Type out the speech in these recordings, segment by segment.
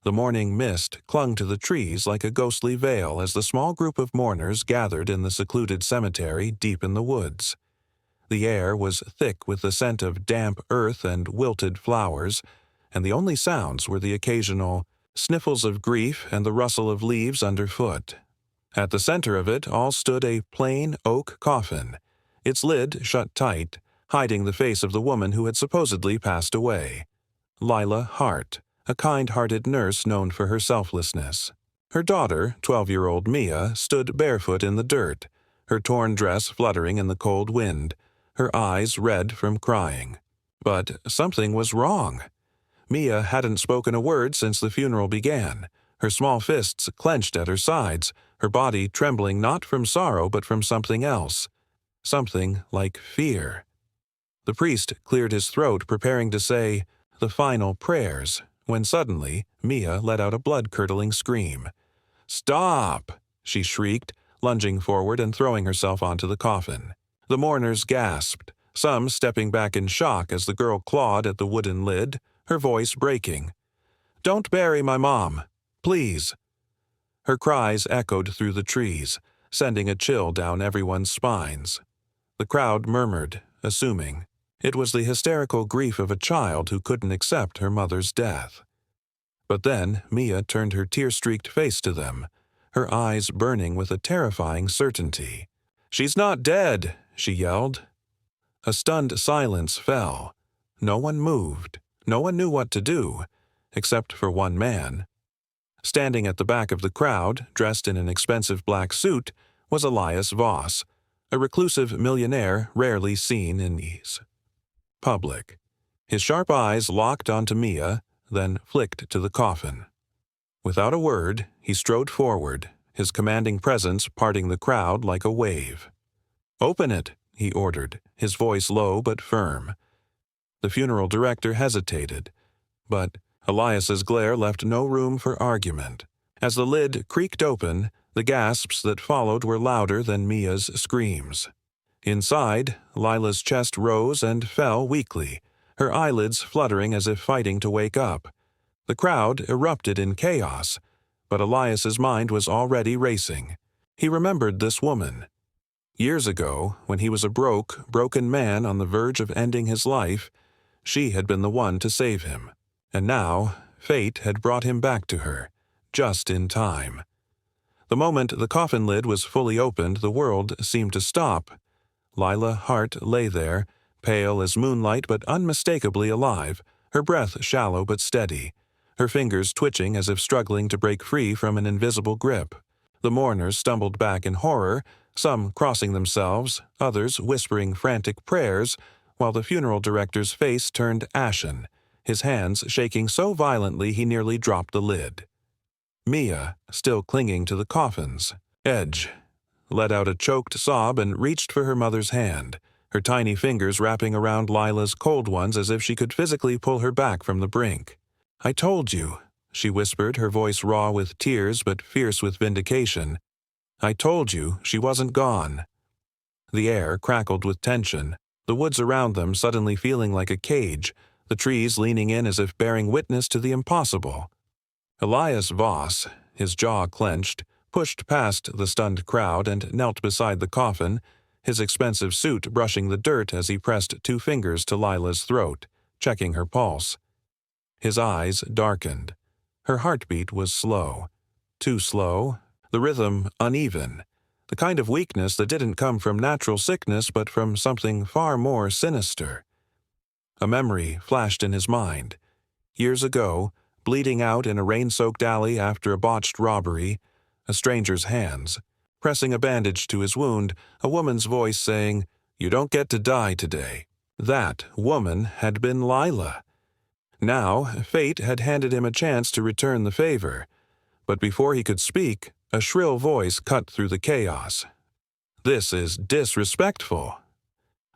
The morning mist clung to the trees like a ghostly veil as the small group of mourners gathered in the secluded cemetery deep in the woods. The air was thick with the scent of damp earth and wilted flowers, and the only sounds were the occasional sniffles of grief and the rustle of leaves underfoot. At the center of it all stood a plain oak coffin, its lid shut tight, hiding the face of the woman who had supposedly passed away. Lila Hart, a kind-hearted nurse known for her selflessness. Her daughter, 12-year-old Mia, stood barefoot in the dirt, her torn dress fluttering in the cold wind, her eyes red from crying. But something was wrong. Mia hadn't spoken a word since the funeral began, her small fists clenched at her sides, her body trembling not from sorrow but from something else. Something like fear. The priest cleared his throat, preparing to say the final prayers, when suddenly Mia let out a blood-curdling scream. "Stop!" she shrieked, lunging forward and throwing herself onto the coffin. The mourners gasped, some stepping back in shock as the girl clawed at the wooden lid, her voice breaking. "Don't bury my mom! Please!" Her cries echoed through the trees, sending a chill down everyone's spines. The crowd murmured, assuming it was the hysterical grief of a child who couldn't accept her mother's death. But then Mia turned her tear-streaked face to them, her eyes burning with a terrifying certainty. "She's not dead!" she yelled. A stunned silence fell. No one moved. No one knew what to do, except for one man. Standing at the back of the crowd, dressed in an expensive black suit, was Elias Voss, a reclusive millionaire rarely seen in these public. His sharp eyes locked onto Mia, then flicked to the coffin. Without a word, he strode forward, his commanding presence parting the crowd like a wave. "Open it," he ordered, his voice low but firm. The funeral director hesitated, but Elias's glare left no room for argument. As the lid creaked open, the gasps that followed were louder than Mia's screams. Inside, Lila's chest rose and fell weakly, her eyelids fluttering as if fighting to wake up. The crowd erupted in chaos, but Elias's mind was already racing. He remembered this woman. Years ago, when he was a broken man on the verge of ending his life, she had been the one to save him. And now, fate had brought him back to her, just in time. The moment the coffin lid was fully opened, the world seemed to stop. Lila Hart lay there, pale as moonlight but unmistakably alive, her breath shallow but steady, her fingers twitching as if struggling to break free from an invisible grip. The mourners stumbled back in horror, some crossing themselves, others whispering frantic prayers, while the funeral director's face turned ashen, his hands shaking so violently he nearly dropped the lid. Mia, still clinging to the coffin's edge, let out a choked sob and reached for her mother's hand, her tiny fingers wrapping around Lila's cold ones as if she could physically pull her back from the brink. "I told you," she whispered, her voice raw with tears but fierce with vindication. "I told you she wasn't gone." The air crackled with tension, the woods around them suddenly feeling like a cage, the trees leaning in as if bearing witness to the impossible. Elias Voss, his jaw clenched, pushed past the stunned crowd and knelt beside the coffin, his expensive suit brushing the dirt as he pressed 2 fingers to Lila's throat, checking her pulse. His eyes darkened. Her heartbeat was slow. Too slow, the rhythm uneven, the kind of weakness that didn't come from natural sickness but from something far more sinister. A memory flashed in his mind. Years ago, bleeding out in a rain-soaked alley after a botched robbery, a stranger's hands, pressing a bandage to his wound, a woman's voice saying, "You don't get to die today." That woman had been Lila. Now, fate had handed him a chance to return the favor, but before he could speak, a shrill voice cut through the chaos. "This is disrespectful."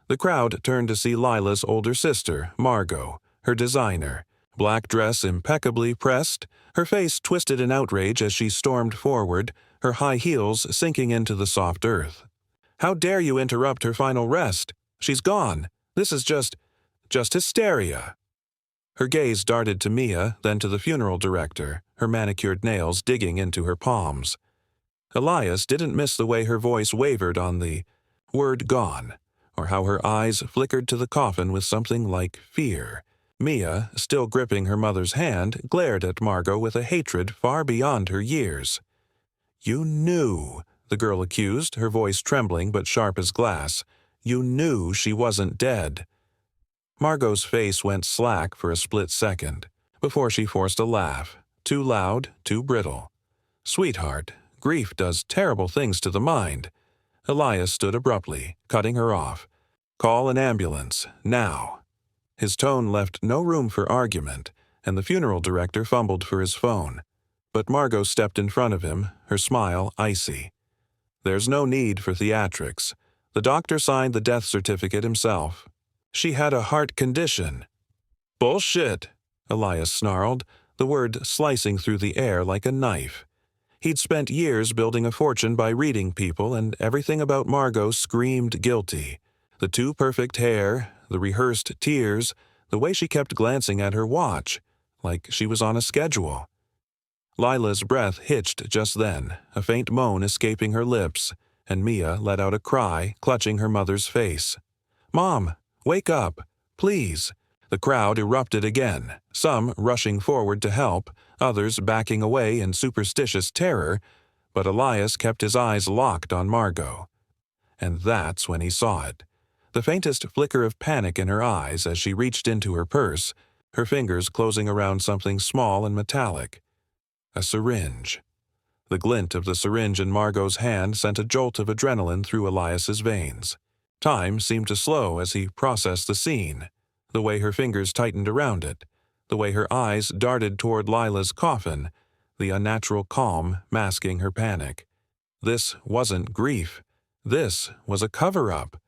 The crowd turned to see Lila's older sister, Margot, her designer, black dress impeccably pressed, her face twisted in outrage as she stormed forward, her high heels sinking into the soft earth. "How dare you interrupt her final rest? She's gone. This is just hysteria." Her gaze darted to Mia, then to the funeral director, her manicured nails digging into her palms. Elias didn't miss the way her voice wavered on the word gone, or how her eyes flickered to the coffin with something like fear. Mia, still gripping her mother's hand, glared at Margot with a hatred far beyond her years. "You knew," the girl accused, her voice trembling but sharp as glass. "You knew she wasn't dead." Margot's face went slack for a split second, before she forced a laugh, too loud, too brittle. "Sweetheart, grief does terrible things to the mind." Elias stood abruptly, cutting her off. "Call an ambulance, now." His tone left no room for argument, and the funeral director fumbled for his phone. But Margot stepped in front of him, her smile icy. "There's no need for theatrics. The doctor signed the death certificate himself. She had a heart condition." "Bullshit," Elias snarled, the word slicing through the air like a knife. He'd spent years building a fortune by reading people, and everything about Margot screamed guilty. The too perfect hair, the rehearsed tears, the way she kept glancing at her watch, like she was on a schedule. Lila's breath hitched just then, a faint moan escaping her lips, and Mia let out a cry, clutching her mother's face. "Mom, wake up, please." The crowd erupted again, some rushing forward to help, others backing away in superstitious terror, but Elias kept his eyes locked on Margot. And that's when he saw it. The faintest flicker of panic in her eyes as she reached into her purse, her fingers closing around something small and metallic. A syringe. The glint of the syringe in Margot's hand sent a jolt of adrenaline through Elias's veins. Time seemed to slow as he processed the scene, the way her fingers tightened around it, the way her eyes darted toward Lila's coffin, the unnatural calm masking her panic. This wasn't grief. This was a cover-up.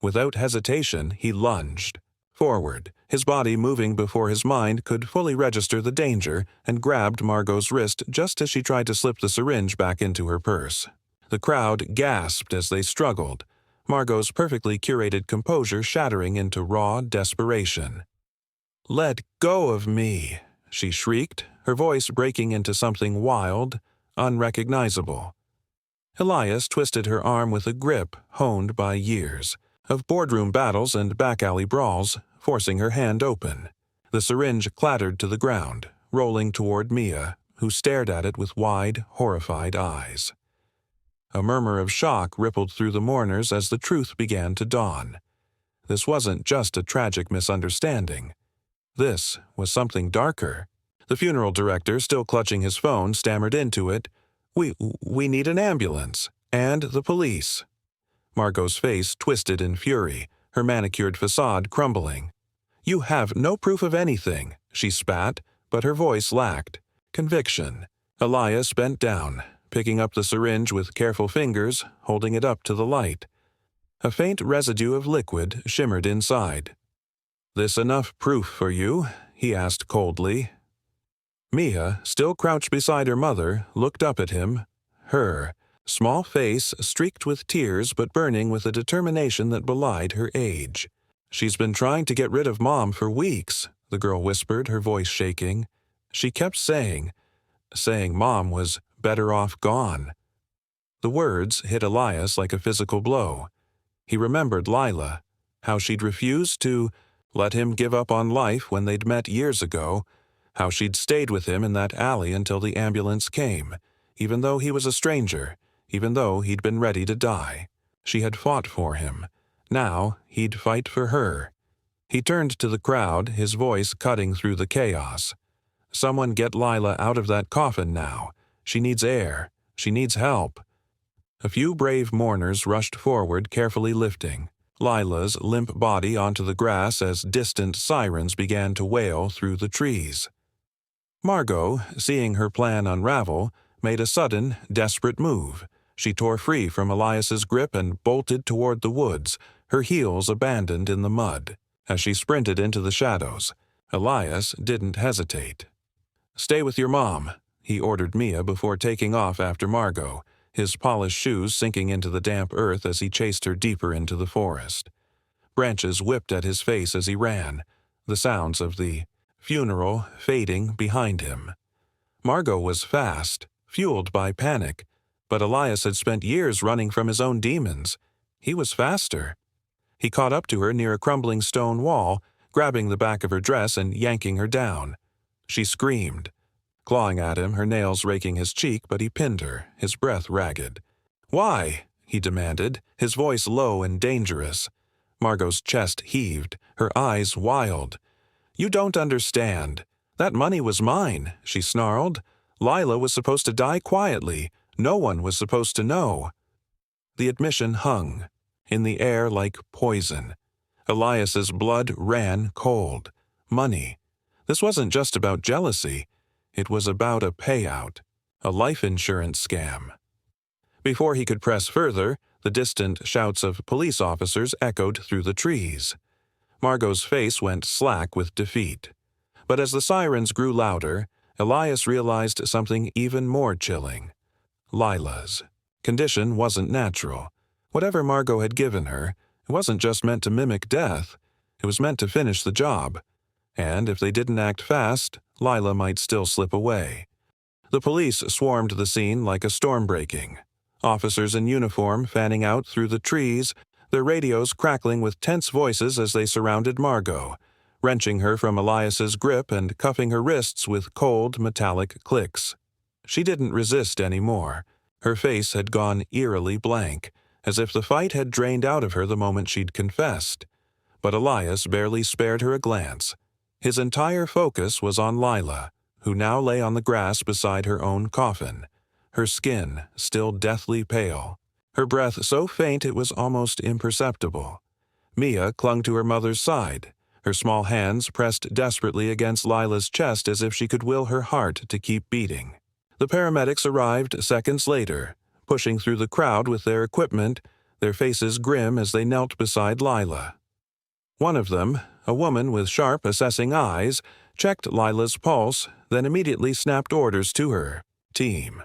Without hesitation, he lunged forward, his body moving before his mind could fully register the danger, and grabbed Margot's wrist just as she tried to slip the syringe back into her purse. The crowd gasped as they struggled, Margot's perfectly curated composure shattering into raw desperation. "Let go of me," she shrieked, her voice breaking into something wild, unrecognizable. Elias twisted her arm with a grip honed by years of boardroom battles and back-alley brawls, forcing her hand open. The syringe clattered to the ground, rolling toward Mia, who stared at it with wide, horrified eyes. A murmur of shock rippled through the mourners as the truth began to dawn. This wasn't just a tragic misunderstanding. This was something darker. The funeral director, still clutching his phone, stammered into it, We need an ambulance. And the police." Margot's face twisted in fury, her manicured facade crumbling. "You have no proof of anything," she spat, but her voice lacked conviction. Elias bent down, picking up the syringe with careful fingers, holding it up to the light. A faint residue of liquid shimmered inside. "This enough proof for you?" he asked coldly. Mia, still crouched beside her mother, looked up at him. Her small face streaked with tears but burning with a determination that belied her age. "She's been trying to get rid of Mom for weeks," the girl whispered, her voice shaking. "She kept saying Mom was better off gone." The words hit Elias like a physical blow. He remembered Lila, how she'd refused to let him give up on life when they'd met years ago, how she'd stayed with him in that alley until the ambulance came, even though he was a stranger, even though he'd been ready to die. She had fought for him. Now he'd fight for her. He turned to the crowd, his voice cutting through the chaos. "Someone get Lila out of that coffin now. She needs air. She needs help." A few brave mourners rushed forward, carefully lifting Lila's limp body onto the grass as distant sirens began to wail through the trees. Margot, seeing her plan unravel, made a sudden, desperate move. She tore free from Elias's grip and bolted toward the woods, her heels abandoned in the mud. As she sprinted into the shadows, Elias didn't hesitate. "Stay with your mom," he ordered Mia before taking off after Margot, his polished shoes sinking into the damp earth as he chased her deeper into the forest. Branches whipped at his face as he ran, the sounds of the funeral fading behind him. Margot was fast, fueled by panic, but Elias had spent years running from his own demons. He was faster. He caught up to her near a crumbling stone wall, grabbing the back of her dress and yanking her down. She screamed, clawing at him, her nails raking his cheek, but he pinned her, his breath ragged. "Why?" he demanded, his voice low and dangerous. Margot's chest heaved, her eyes wild. "You don't understand. That money was mine," she snarled. "Lila was supposed to die quietly. No one was supposed to know." The admission hung, in the air like poison. Elias's blood ran cold. Money. This wasn't just about jealousy. It was about a payout, a life insurance scam. Before he could press further, the distant shouts of police officers echoed through the trees. Margot's face went slack with defeat. But as the sirens grew louder, Elias realized something even more chilling. Lila's condition wasn't natural. Whatever Margot had given her, it wasn't just meant to mimic death. It was meant to finish the job. And if they didn't act fast, Lila might still slip away. The police swarmed the scene like a storm breaking. Officers in uniform fanning out through the trees, their radios crackling with tense voices as they surrounded Margot, wrenching her from Elias's grip and cuffing her wrists with cold, metallic clicks. She didn't resist anymore. Her face had gone eerily blank, as if the fight had drained out of her the moment she'd confessed. But Elias barely spared her a glance. His entire focus was on Lila, who now lay on the grass beside her own coffin, her skin still deathly pale, her breath so faint it was almost imperceptible. Mia clung to her mother's side, her small hands pressed desperately against Lila's chest as if she could will her heart to keep beating. The paramedics arrived seconds later, pushing through the crowd with their equipment, their faces grim as they knelt beside Lila. One of them, a woman with sharp, assessing eyes, checked Lila's pulse, then immediately snapped orders to her. "Team,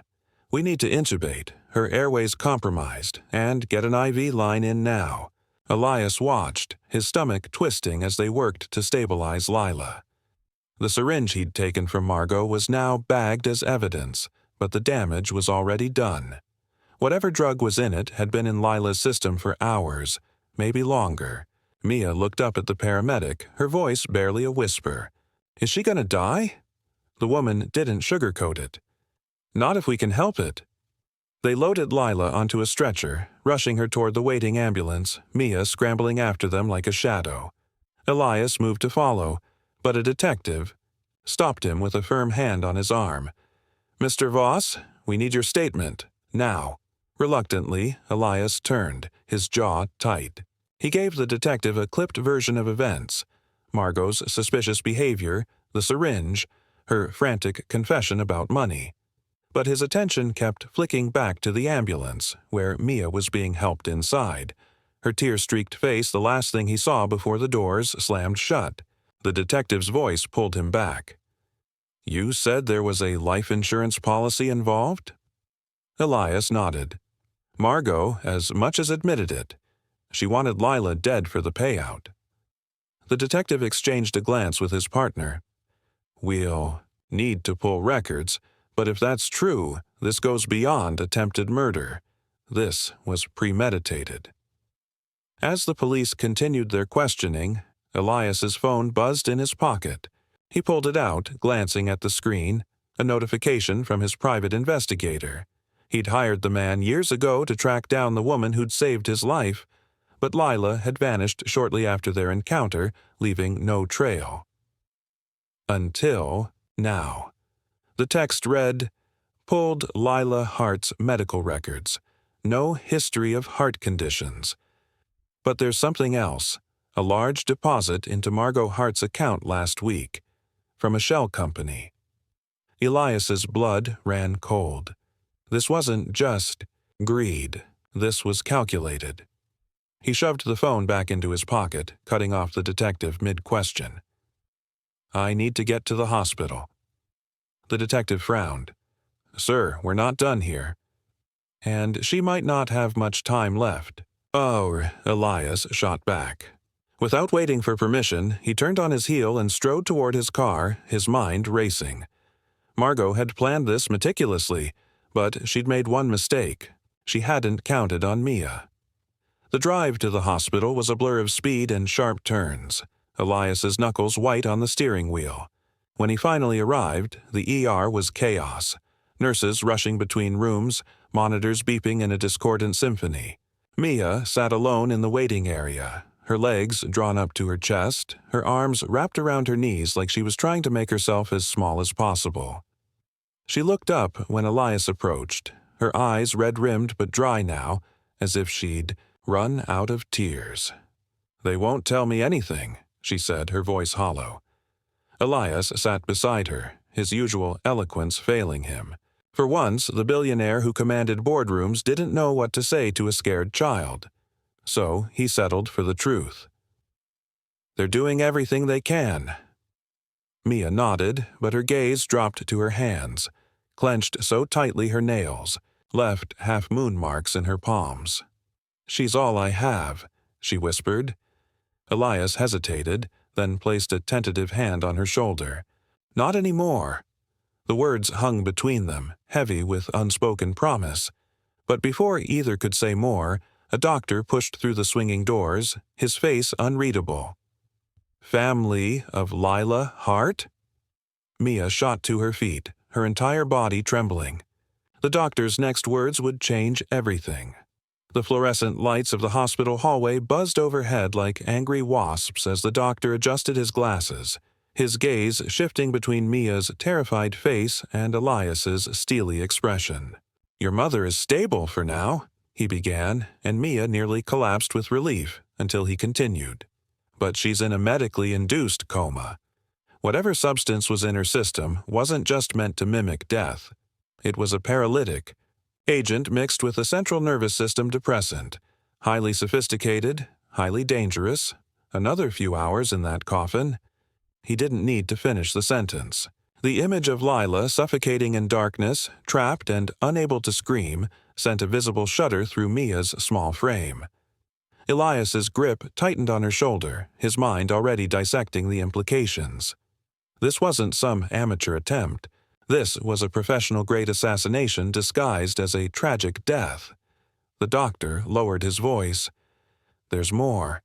we need to intubate, her airways compromised, and get an IV line in now." Elias watched, his stomach twisting as they worked to stabilize Lila. The syringe he'd taken from Margot was now bagged as evidence, but the damage was already done. Whatever drug was in it had been in Lila's system for hours, maybe longer. Mia looked up at the paramedic, her voice barely a whisper. "Is she gonna die?" The woman didn't sugarcoat it. "Not if we can help it." They loaded Lila onto a stretcher, rushing her toward the waiting ambulance, Mia scrambling after them like a shadow. Elias moved to follow, but a detective stopped him with a firm hand on his arm. "Mr. Voss, we need your statement, now." Reluctantly, Elias turned, his jaw tight. He gave the detective a clipped version of events: Margot's suspicious behavior, the syringe, her frantic confession about money. But his attention kept flicking back to the ambulance, where Mia was being helped inside, her tear-streaked face the last thing he saw before the doors slammed shut. The detective's voice pulled him back. "You said there was a life insurance policy involved?" Elias nodded. Margot as much as admitted it. She wanted Lila dead for the payout. The detective exchanged a glance with his partner. "We'll need to pull records, but if that's true, this goes beyond attempted murder. This was premeditated." As the police continued their questioning, Elias's phone buzzed in his pocket. He pulled it out, glancing at the screen, a notification from his private investigator. He'd hired the man years ago to track down the woman who'd saved his life, but Lila had vanished shortly after their encounter, leaving no trail. Until now. The text read, "Pulled Lila Hart's medical records. No history of heart conditions." But there's something else. A large deposit into Margot Hart's account last week, from a shell company. Elias's blood ran cold. This wasn't just greed. This was calculated. He shoved the phone back into his pocket, cutting off the detective mid-question. "I need to get to the hospital." The detective frowned. "Sir, we're not done here." And she might not have much time left. "Oh," Elias shot back. Without waiting for permission, he turned on his heel and strode toward his car, his mind racing. Margot had planned this meticulously, but she'd made one mistake. She hadn't counted on Mia. The drive to the hospital was a blur of speed and sharp turns, Elias's knuckles white on the steering wheel. When he finally arrived, the ER was chaos. Nurses rushing between rooms, monitors beeping in a discordant symphony. Mia sat alone in the waiting area, her legs drawn up to her chest, her arms wrapped around her knees like she was trying to make herself as small as possible. She looked up when Elias approached, her eyes red-rimmed but dry now, as if she'd run out of tears. "They won't tell me anything," she said, her voice hollow. Elias sat beside her, his usual eloquence failing him. For once, the billionaire who commanded boardrooms didn't know what to say to a scared child. So he settled for the truth. "They're doing everything they can." Mia nodded, but her gaze dropped to her hands, clenched so tightly her nails left half-moon marks in her palms. "She's all I have," she whispered. Elias hesitated, then placed a tentative hand on her shoulder. "Not anymore." The words hung between them, heavy with unspoken promise. But before either could say more, a doctor pushed through the swinging doors, his face unreadable. "Family of Lila Hart?" Mia shot to her feet, her entire body trembling. The doctor's next words would change everything. The fluorescent lights of the hospital hallway buzzed overhead like angry wasps as the doctor adjusted his glasses, his gaze shifting between Mia's terrified face and Elias's steely expression. "Your mother is stable for now," he began, and Mia nearly collapsed with relief until he continued. "But she's in a medically induced coma. Whatever substance was in her system wasn't just meant to mimic death. It was a paralytic agent mixed with a central nervous system depressant, highly sophisticated, highly dangerous. Another few hours in that coffin." He didn't need to finish the sentence. The image of Lila suffocating in darkness, trapped and unable to scream, sent a visible shudder through Mia's small frame. Elias's grip tightened on her shoulder, his mind already dissecting the implications. This wasn't some amateur attempt. This was a professional-grade assassination disguised as a tragic death. The doctor lowered his voice. "There's more.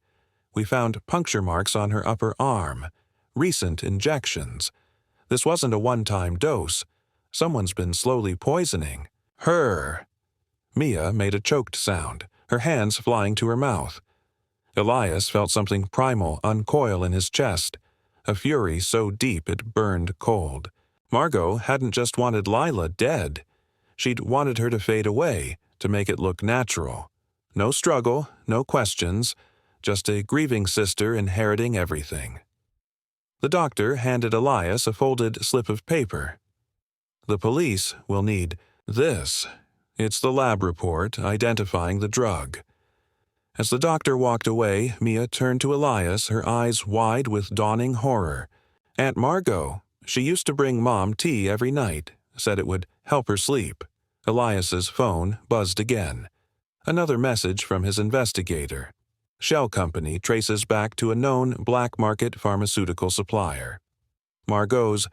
We found puncture marks on her upper arm. Recent injections. This wasn't a one-time dose. Someone's been slowly poisoning her." Mia made a choked sound, her hands flying to her mouth. Elias felt something primal uncoil in his chest, a fury so deep it burned cold. Margot hadn't just wanted Lila dead. She'd wanted her to fade away, to make it look natural. No struggle, no questions, just a grieving sister inheriting everything. The doctor handed Elias a folded slip of paper. "The police will need this. It's the lab report identifying the drug." As the doctor walked away, Mia turned to Elias, her eyes wide with dawning horror. "Aunt Margot. She used to bring Mom tea every night, said it would help her sleep." Elias's phone buzzed again. Another message from his investigator. Shell company traces back to a known black market pharmaceutical supplier. Margot's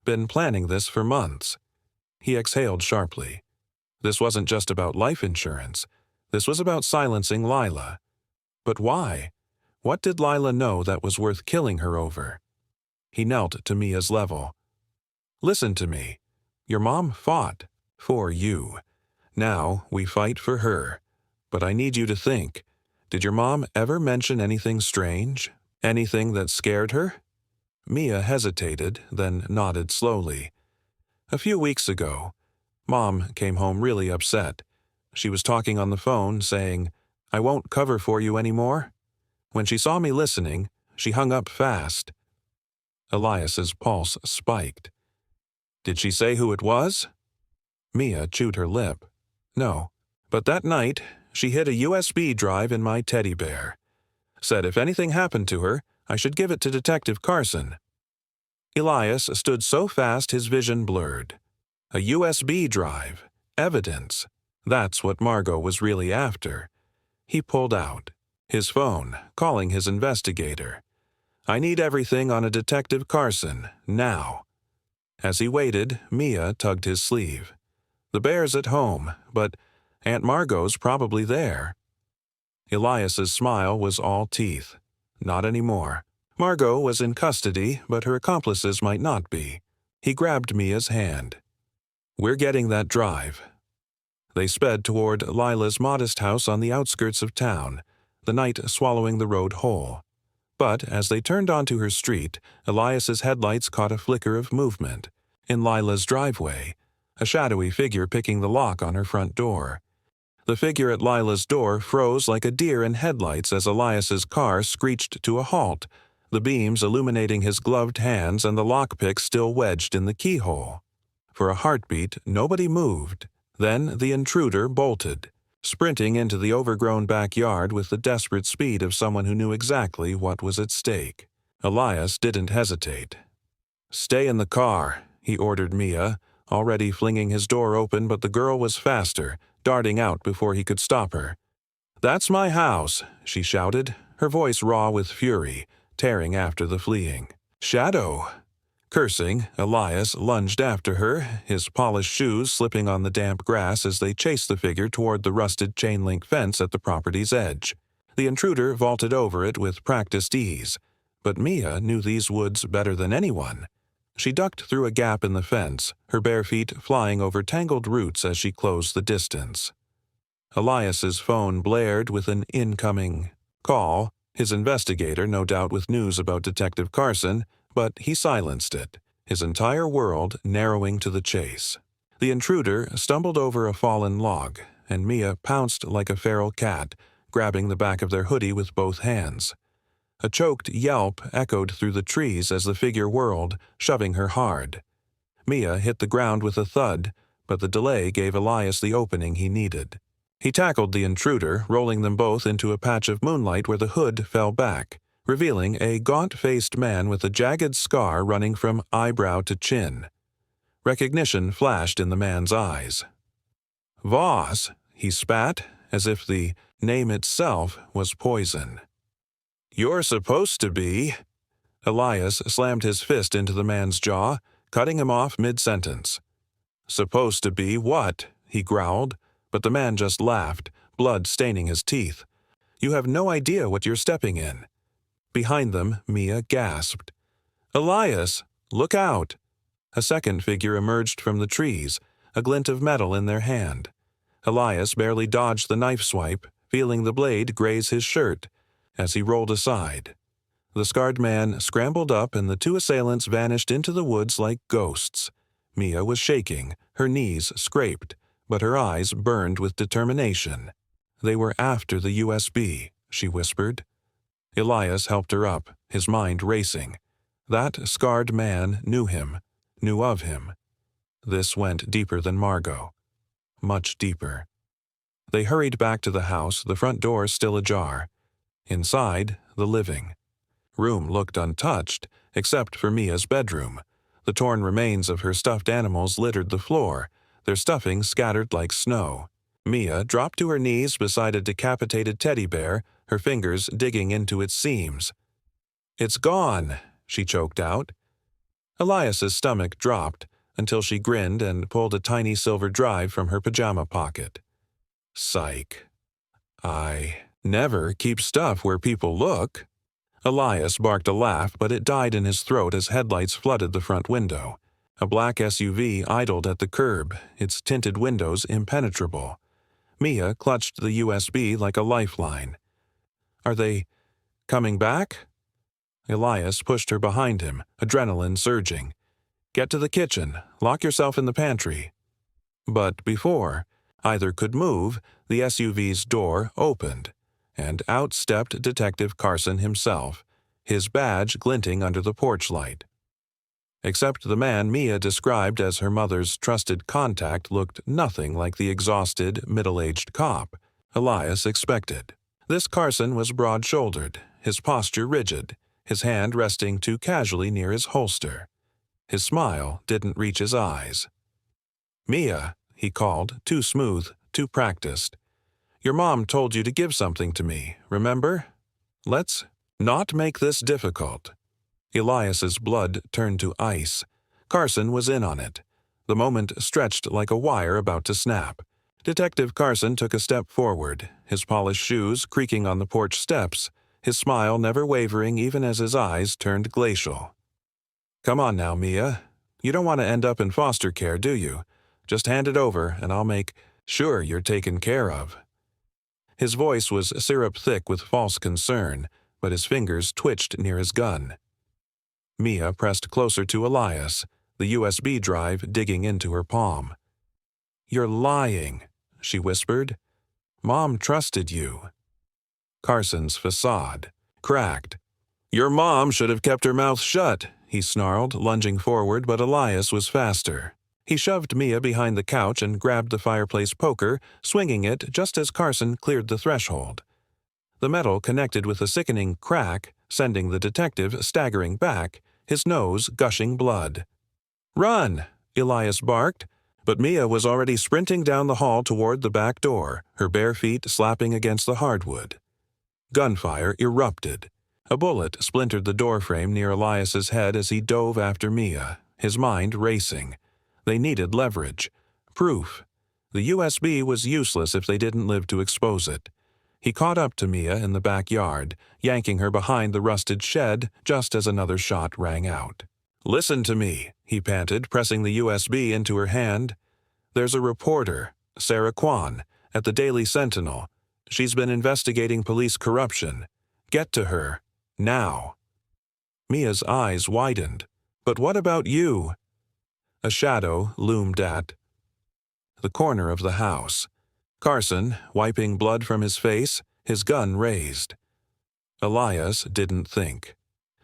been planning this for months. He exhaled sharply. This wasn't just about life insurance. This was about silencing Lila. But why? What did Lila know that was worth killing her over? He knelt to Mia's level. "Listen to me. Your mom fought for you. Now we fight for her. But I need you to think. Did your mom ever mention anything strange? Anything that scared her?" Mia hesitated, then nodded slowly. "A few weeks ago, Mom came home really upset. She was talking on the phone, saying, 'I won't cover for you anymore.' When she saw me listening, she hung up fast." Elias's pulse spiked. "Did she say who it was?" Mia chewed her lip. "No. But that night, she hid a USB drive in my teddy bear. Said if anything happened to her, I should give it to Detective Carson." Elias stood so fast his vision blurred. A USB drive. Evidence. That's what Margot was really after. He pulled out his phone, calling his investigator. "I need everything on a Detective Carson, now." As he waited, Mia tugged his sleeve. "The bear's at home, but Aunt Margot's probably there." Elias's smile was all teeth. Not anymore. Margot was in custody, but her accomplices might not be. He grabbed Mia's hand. "We're getting that drive." They sped toward Lila's modest house on the outskirts of town, the night swallowing the road whole. But as they turned onto her street, Elias's headlights caught a flicker of movement. In Lila's driveway, a shadowy figure picking the lock on her front door. The figure at Lila's door froze like a deer in headlights as Elias's car screeched to a halt, the beams illuminating his gloved hands and the lockpick still wedged in the keyhole. For a heartbeat, nobody moved. Then the intruder bolted, sprinting into the overgrown backyard with the desperate speed of someone who knew exactly what was at stake. Elias didn't hesitate. "Stay in the car," he ordered Mia, already flinging his door open, but the girl was faster, darting out before he could stop her. "That's my house," she shouted, her voice raw with fury, tearing after the fleeing. "Shadow!" Cursing, Elias lunged after her, his polished shoes slipping on the damp grass as they chased the figure toward the rusted chain-link fence at the property's edge. The intruder vaulted over it with practiced ease, but Mia knew these woods better than anyone. She ducked through a gap in the fence, her bare feet flying over tangled roots as she closed the distance. Elias's phone blared with an incoming call, his investigator no doubt with news about Detective Carson, but he silenced it, his entire world narrowing to the chase. The intruder stumbled over a fallen log, and Mia pounced like a feral cat, grabbing the back of their hoodie with both hands. A choked yelp echoed through the trees as the figure whirled, shoving her hard. Mia hit the ground with a thud, but the delay gave Elias the opening he needed. He tackled the intruder, rolling them both into a patch of moonlight where the hood fell back, revealing a gaunt-faced man with a jagged scar running from eyebrow to chin. Recognition flashed in the man's eyes. "Voss," he spat, as if the name itself was poison. "You're supposed to be—" Elias slammed his fist into the man's jaw, cutting him off mid-sentence. "Supposed to be what?" he growled, but the man just laughed, blood staining his teeth. "You have no idea what you're stepping in." Behind them, Mia gasped. "Elias, look out!" A second figure emerged from the trees, a glint of metal in their hand. Elias barely dodged the knife swipe, feeling the blade graze his shirt, as he rolled aside. The scarred man scrambled up and the two assailants vanished into the woods like ghosts. Mia was shaking, her knees scraped, but her eyes burned with determination. "They were after the USB," she whispered. Elias helped her up, his mind racing. That scarred man knew him, knew of him. This went deeper than Margot. Much deeper. They hurried back to the house, the front door still ajar. Inside, the living room looked untouched, except for Mia's bedroom. The torn remains of her stuffed animals littered the floor, their stuffing scattered like snow. Mia dropped to her knees beside a decapitated teddy bear, her fingers digging into its seams. "It's gone," she choked out. Elias's stomach dropped until she grinned and pulled a tiny silver drive from her pajama pocket. "Psych. I never keep stuff where people look." Elias barked a laugh, but it died in his throat as headlights flooded the front window. A black SUV idled at the curb, its tinted windows impenetrable. Mia clutched the USB like a lifeline. "Are they coming back?" Elias pushed her behind him, adrenaline surging. "Get to the kitchen. Lock yourself in the pantry." But before either could move, the SUV's door opened, and out stepped Detective Carson himself, his badge glinting under the porch light. Except the man Mia described as her mother's trusted contact looked nothing like the exhausted, middle-aged cop Elias expected. This Carson was broad-shouldered, his posture rigid, his hand resting too casually near his holster. His smile didn't reach his eyes. "Mia," he called, too smooth, too practiced. "Your mom told you to give something to me, remember? Let's not make this difficult." Elias's blood turned to ice. Carson was in on it. The moment stretched like a wire about to snap. Detective Carson took a step forward, his polished shoes creaking on the porch steps, his smile never wavering even as his eyes turned glacial. "Come on now, Mia. You don't want to end up in foster care, do you? Just hand it over and I'll make sure you're taken care of." His voice was syrup-thick with false concern, but his fingers twitched near his gun. Mia pressed closer to Elias, the USB drive digging into her palm. "You're lying," she whispered. "Mom trusted you." Carson's facade cracked. "Your mom should have kept her mouth shut," he snarled, lunging forward, but Elias was faster. He shoved Mia behind the couch and grabbed the fireplace poker, swinging it just as Carson cleared the threshold. The metal connected with a sickening crack, sending the detective staggering back, his nose gushing blood. "Run!" Elias barked, but Mia was already sprinting down the hall toward the back door, her bare feet slapping against the hardwood. Gunfire erupted. A bullet splintered the doorframe near Elias's head as he dove after Mia, his mind racing. They needed leverage. Proof. The USB was useless if they didn't live to expose it. He caught up to Mia in the backyard, yanking her behind the rusted shed just as another shot rang out. "Listen to me," he panted, pressing the USB into her hand. "There's a reporter, Sarah Kwan, at the Daily Sentinel. She's been investigating police corruption. Get to her. Now." Mia's eyes widened. "But what about you?" A shadow loomed at the corner of the house. Carson, wiping blood from his face, his gun raised. Elias didn't think.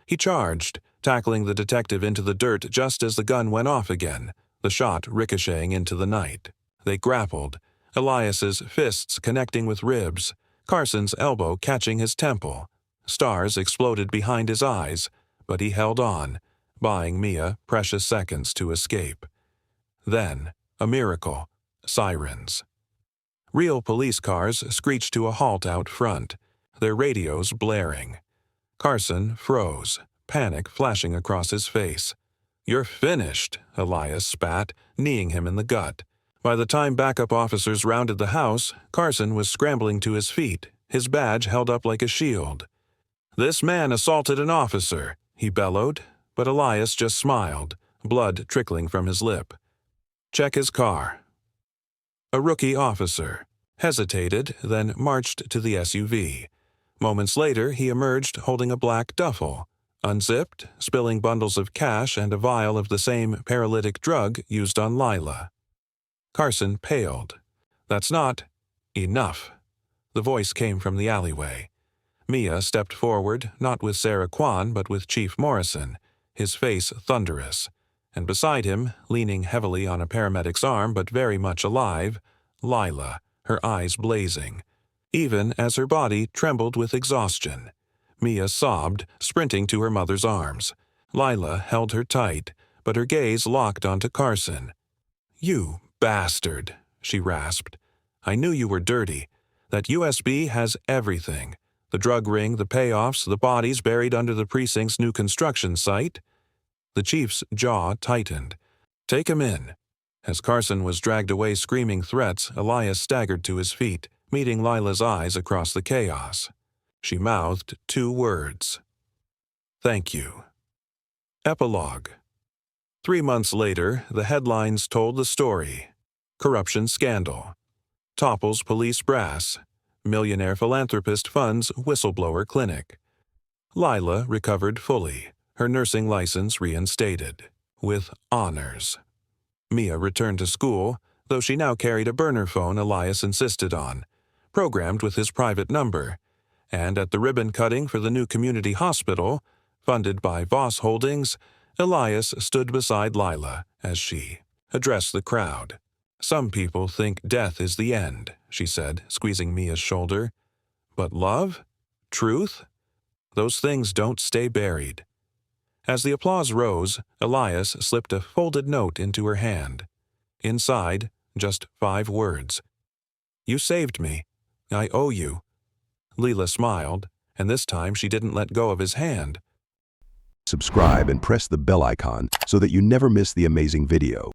He charged, tackling the detective into the dirt just as the gun went off again, the shot ricocheting into the night. They grappled, Elias's fists connecting with ribs, Carson's elbow catching his temple. Stars exploded behind his eyes, but he held on, buying Mia precious seconds to escape. Then, a miracle. Sirens. Real police cars screeched to a halt out front, their radios blaring. Carson froze, panic flashing across his face. "You're finished," Elias spat, kneeing him in the gut. By the time backup officers rounded the house, Carson was scrambling to his feet, his badge held up like a shield. "This man assaulted an officer," he bellowed, but Elias just smiled, blood trickling from his lip. "Check his car." A rookie officer hesitated, then marched to the SUV. Moments later, he emerged holding a black duffel, unzipped, spilling bundles of cash and a vial of the same paralytic drug used on Lila. Carson paled. "That's not enough." The voice came from the alleyway. Mia stepped forward, not with Sarah Kwan, but with Chief Morrison, his face thunderous, and beside him, leaning heavily on a paramedic's arm but very much alive, Lila, her eyes blazing. Even as her body trembled with exhaustion, Mia sobbed, sprinting to her mother's arms. Lila held her tight, but her gaze locked onto Carson. "You bastard," she rasped. "I knew you were dirty. That USB has everything. The drug ring, the payoffs, the bodies buried under the precinct's new construction site." The chief's jaw tightened. "Take him in." As Carson was dragged away screaming threats, Elias staggered to his feet, meeting Lila's eyes across the chaos. She mouthed 2 words. "Thank you." Epilogue. 3 months later, the headlines told the story. Corruption scandal. Topples police brass. Millionaire philanthropist funds whistleblower clinic. Lila recovered fully, her nursing license reinstated, with honors. Mia returned to school, though she now carried a burner phone Elias insisted on, programmed with his private number, and at the ribbon cutting for the new community hospital, funded by Voss Holdings, Elias stood beside Lila as she addressed the crowd. "Some people think death is the end," she said, squeezing Mia's shoulder. "But love? Truth? Those things don't stay buried." As the applause rose, Elias slipped a folded note into her hand. Inside, just 5 words. "You saved me. I owe you." Lila smiled, and this time she didn't let go of his hand. Subscribe and press the bell icon so that you never miss the amazing video.